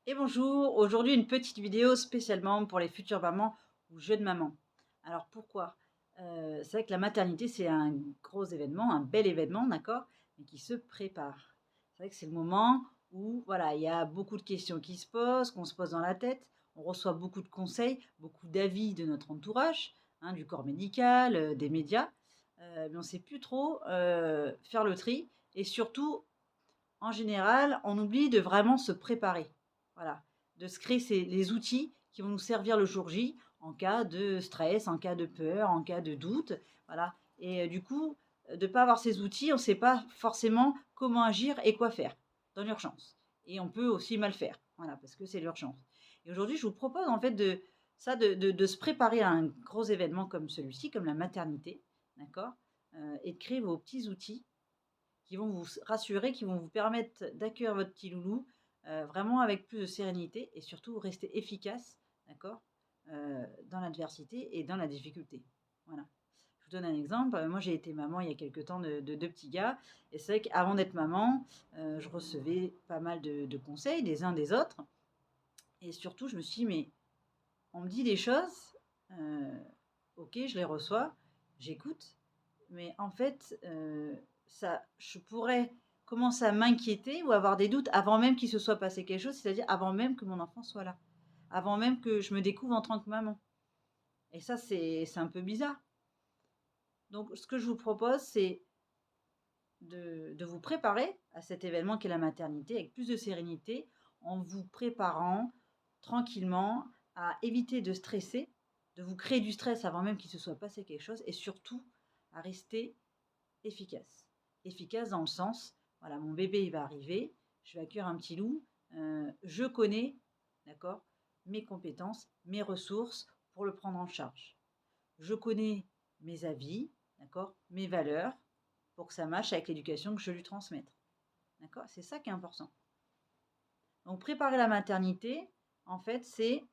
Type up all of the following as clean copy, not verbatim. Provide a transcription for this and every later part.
Et bonjour, aujourd'hui une petite vidéo spécialement pour les futures mamans ou jeunes mamans. Alors pourquoi? C'est vrai que la maternité c'est un gros événement, un bel événement, d'accord? Mais qui se prépare. C'est vrai que c'est le moment où voilà, il y a beaucoup de questions qui se posent, qu'on se pose dans la tête. On reçoit beaucoup de conseils, beaucoup d'avis de notre entourage, hein, du corps médical, des médias. Mais on ne sait plus trop faire le tri. Et surtout, en général, on oublie de vraiment se préparer. Voilà, de se créer les outils qui vont nous servir le jour J en cas de stress, en cas de peur, en cas de doute. Voilà. Et du coup, de ne pas avoir ces outils, on ne sait pas forcément comment agir et quoi faire dans l'urgence. Et on peut aussi mal faire, voilà, parce que c'est l'urgence. Et aujourd'hui, je vous propose en fait de se préparer à un gros événement comme celui-ci, comme la maternité, d'accord, et de créer vos petits outils qui vont vous rassurer, qui vont vous permettre d'accueillir votre petit loulou, vraiment avec plus de sérénité et surtout rester efficace, d'accord? Dans l'adversité et dans la difficulté. Voilà. Je vous donne un exemple, moi j'ai été maman il y a quelque temps de 2 petits gars et c'est vrai qu'avant d'être maman, je recevais pas mal de conseils des uns des autres et surtout je me suis dit: «Mais on me dit des choses, heu, OK, je les reçois, j'écoute, mais en fait, ça je pourrais commencer à m'inquiéter ou avoir des doutes avant même qu'il se soit passé quelque chose, c'est-à-dire avant même que mon enfant soit là, avant même que je me découvre en tant que maman et ça, c'est un peu bizarre. Donc ce que je vous propose, c'est de vous préparer à cet événement qu'est la maternité avec plus de sérénité, en vous préparant tranquillement à éviter de stresser, de vous créer du stress avant même qu'il se soit passé quelque chose et surtout à rester efficace. Efficace dans le sens, voilà, mon bébé il va arriver, je vais accueillir un petit loup, je connais, d'accord, mes compétences, mes ressources pour le prendre en charge. Je connais mes avis, d'accord, mes valeurs, pour que ça matche avec l'éducation que je vais lui transmettre. D'accord? C'est ça qui est important. Donc préparer la maternité, en fait, c'est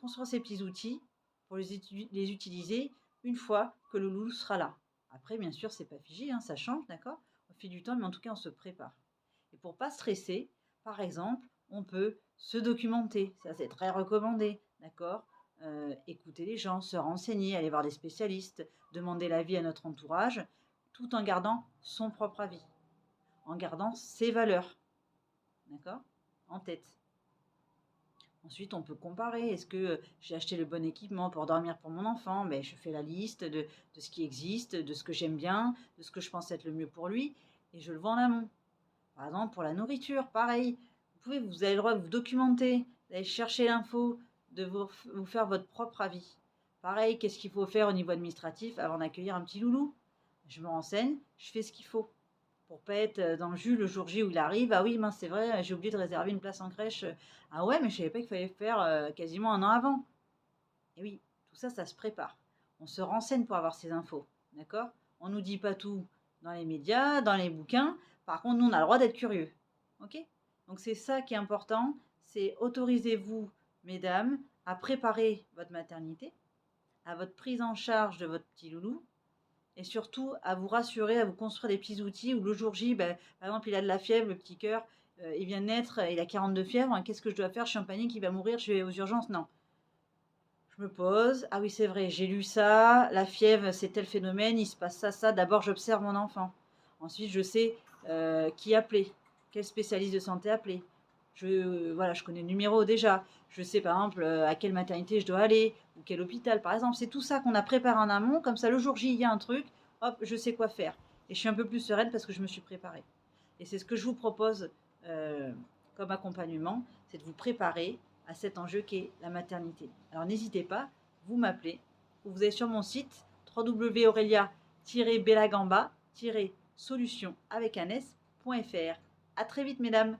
construire ces petits outils pour les utiliser une fois que le loup sera là. Après, bien sûr, c'est pas figé, hein, ça change, d'accord? Au fil du temps, mais en tout cas, on se prépare. Et pour pas stresser, par exemple, on peut se documenter, ça c'est très recommandé, d'accord? Écouter les gens, se renseigner, aller voir des spécialistes, demander l'avis à notre entourage, tout en gardant son propre avis, en gardant ses valeurs, d'accord? En tête. Ensuite, on peut comparer. Est-ce que j'ai acheté le bon équipement pour dormir pour mon enfant? Ben, je fais la liste de ce qui existe, de ce que j'aime bien, de ce que je pense être le mieux pour lui, et je le vois en amont. Par exemple, pour la nourriture, pareil. Vous avez le droit de vous documenter, d'aller chercher l'info, de vous faire votre propre avis. Pareil, qu'est-ce qu'il faut faire au niveau administratif avant d'accueillir un petit loulou? Je me renseigne, je fais ce qu'il faut. Pour pas être dans le jus le jour J où il arrive. Ah oui, mince, c'est vrai, j'ai oublié de réserver une place en crèche. Ah ouais, mais je savais pas qu'il fallait faire quasiment un an avant. Et oui, tout ça, ça se prépare. On se renseigne pour avoir ces infos. D'accord? On nous dit pas tout dans les médias, dans les bouquins. Par contre, nous, on a le droit d'être curieux. OK? Donc c'est ça qui est important. C'est autorisez-vous, mesdames, à préparer votre maternité, à votre prise en charge de votre petit loulou, et surtout à vous rassurer, à vous construire des petits outils où le jour J, ben, par exemple, il a de la fièvre, le petit cœur, il vient de naître, il a 42 fièvres, hein, qu'est-ce que je dois faire? Je suis en panique, il va mourir, je vais aux urgences. Non. Je me pose, ah oui, c'est vrai, j'ai lu ça, la fièvre, c'est tel phénomène, il se passe ça, ça. D'abord, j'observe mon enfant. Ensuite, je sais qui appeler, quel spécialiste de santé appeler. Voilà, je connais le numéro déjà. Je sais par exemple à quelle maternité je dois aller ou quel hôpital, par exemple. C'est tout ça qu'on a préparé en amont. Comme ça, le jour J, il y a un truc, hop, je sais quoi faire. Et je suis un peu plus sereine parce que je me suis préparée. Et c'est ce que je vous propose euh, comme accompagnement, c'est de vous préparer à cet enjeu qu'est la maternité. Alors n'hésitez pas, vous m'appelez ou vous allez sur mon site www.aurelia-belagamba-solution avec un s.fr. À très vite mesdames.